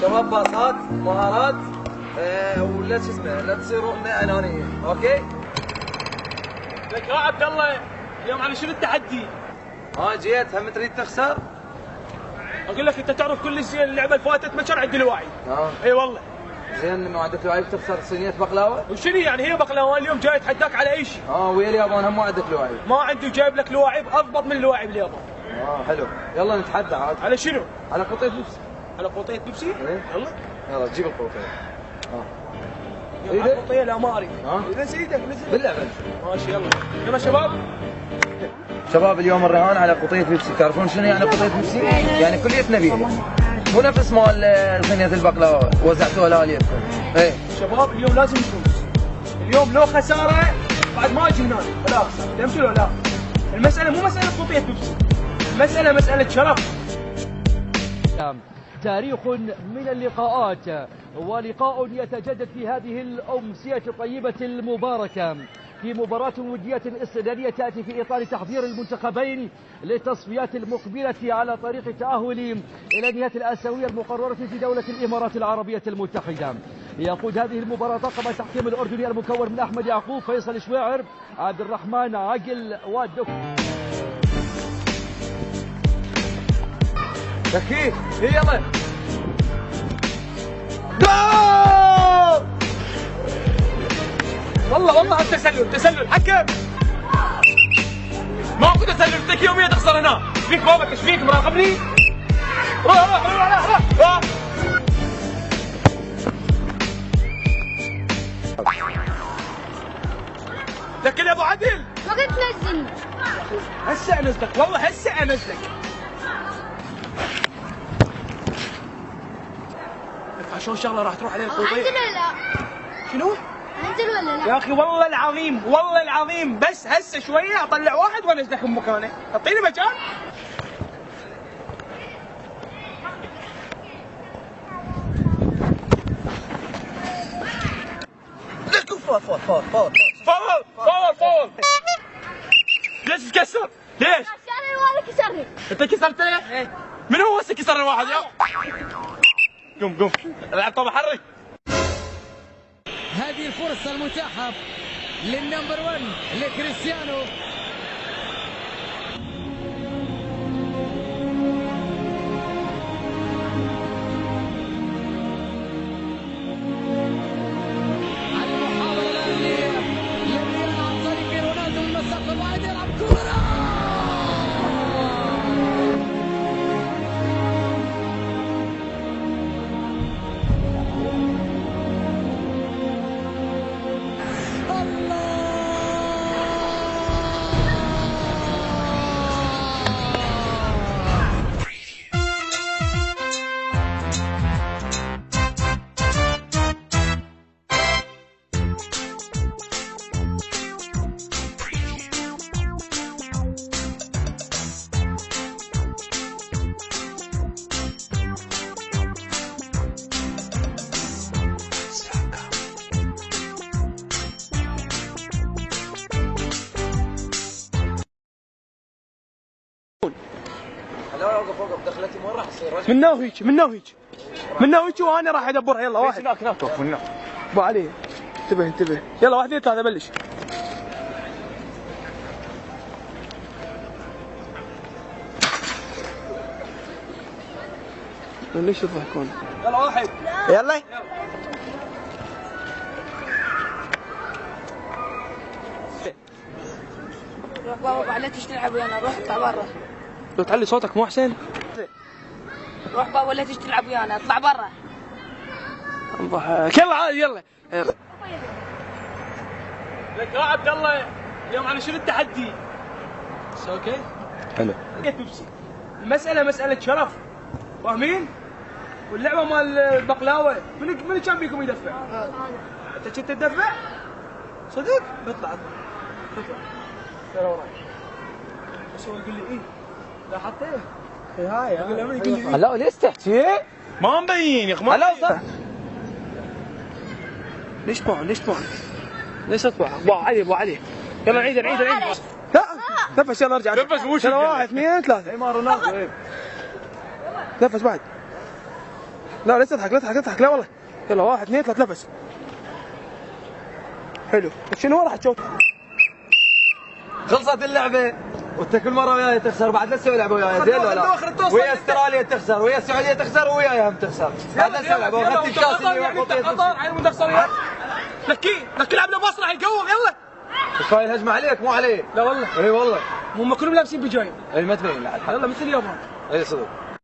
شباب باصات مهارات ولا شو اسمه لا تصيروا انانيه، اوكي؟ لك يا عبد الله اليوم على شنو التحدي؟ جيت هم تريد تخسر؟ اقول لك انت تعرف كل شيء اللعبه اللي فاتت ما كان عندي الوعي. اي والله. زين ما عندك الوعي بتخسر صينيه بقلاوه؟ وشنو يعني هي بقلاوه اليوم جاي اتحداك على اي شيء؟ ويا اليابان هم ما عندك الوعي؟ ما عندي وجايب لك الواعي اضبط من الواعي باليابان. حلو، يلا نتحدى عاد. على شنو؟ على قطية بيبسي. على قطية بيبسي؟ إيه؟ يلا جيب القطية. يلا قطية لا ما اريد. بس ايدك باللعبة. ماشي يلا شباب. شباب اليوم الرهان على قطية بيبسي، تعرفون شنو يعني قطية بيبسي؟ يعني كليتنا بيها. مو نفس مال صينية البقلاوة وزعتوها لأهاليكم. ايه شباب اليوم لازم نفوز. اليوم لو خسارة بعد ما اجي هنا ولا اخسر، فهمت ولا لا؟ المسألة مو مسألة قطية بيبسي. مسألة شرف. تاريخ من اللقاءات ولقاء يتجدد في هذه الأمسية الطيبة المباركة في مباراة ودية استدلالية تأتي في إطار تحضير المنتخبين للتصفيات المقبلة على طريق التأهل إلى نهاية الآسيوية المقررة في دولة الإمارات العربية المتحدة. يقود هذه المباراة طاقم التحكيم الأردني المكون من أحمد يعقوب، فيصل شويعر، عبد الرحمن عقل دكي يلا والله التسلل حكم ماكو تسلل. انت يوميا تخسر هنا. فيك بابك ايش فيك مراقبني؟ روح لكن يا ابو عدل ما قلت نزلني. هسه انزلك والله هسه انزلك. شلون شغله راح تروح عليه القضيه؟ انزل ولا لا؟ شنو؟ انزل ولا لا؟ يا اخي والله العظيم بس هسه شويه اطلع واحد وانزلك من مكانه، اعطيني مجال. لك فاول ليش تكسر؟ ليش؟ كسرني ولا كسرني؟ انت كسرته؟ ايه. من هو هسه كسر الواحد يا؟ قم العب طابة حرك. هذه الفرصة المتاحة للنمبر 1 لكريستيانو. المحاولة الآن للريال عن طريق رونالدو من مسافة الواحد يلعب كورة. لا اوقف دخلتي وين راح تصير؟ من هيك وانا راح ادبرها. يلا واحد هناك ابو علي انتبه يلا 1 2 3 بلش. ليش يضحكون؟ يلا واحد يلا روح بابا لا تلعب ويانا، روح اطلع برا. لو تعلي صوتك مو حسين. روح بابا لا تلعب ويانا، اطلع برا. انضحك يلا عادي يلا. لك يا عبد الله اليوم على شنو التحدي؟ اوكي؟ حلو. لقيت بيبسي. المسألة مسألة شرف. فاهمين؟ واللعبة مال البقلاوة، من كان بيكم يدفع؟ انت كنت تدفع؟ صدق؟ اطلع يلا وراي. بس هو يقول لي ايه؟ لا حطيه. هاي اقول له يقول لي لا ليش تحكي؟ ما مبين يا اخي. لا صح. ليش اطبع؟ ابو علي يلا نعيد لا نفس يلا ارجع نفس يلا 1 2 3 اي ما رونالدو. نفس بعد لا لسه اضحك، لا تضحك، لا تضحك، لا والله. يلا 1 2 3 نفس. حلو، شنو راح تشوت؟ خلصت اللعبه وانت كل مره وياي تخسر، بعد لا تسوي لعبه وياي زين ولا لا؟ ويا استراليا تخسر، ويا السعوديه تخسر، وياي هم تخسر. بعد لا نسوي لعبه، واخذت الكاس اللي يعني انت خطر عين مندخسر. لكي لعب له مسرح يقوم. يلا هاي الهجمه عليك مو علي. لا والله. اي والله هم كلهم لابسين بيجايم. اي ما تبين لحد. يلا مثل اليابان. اي صدق.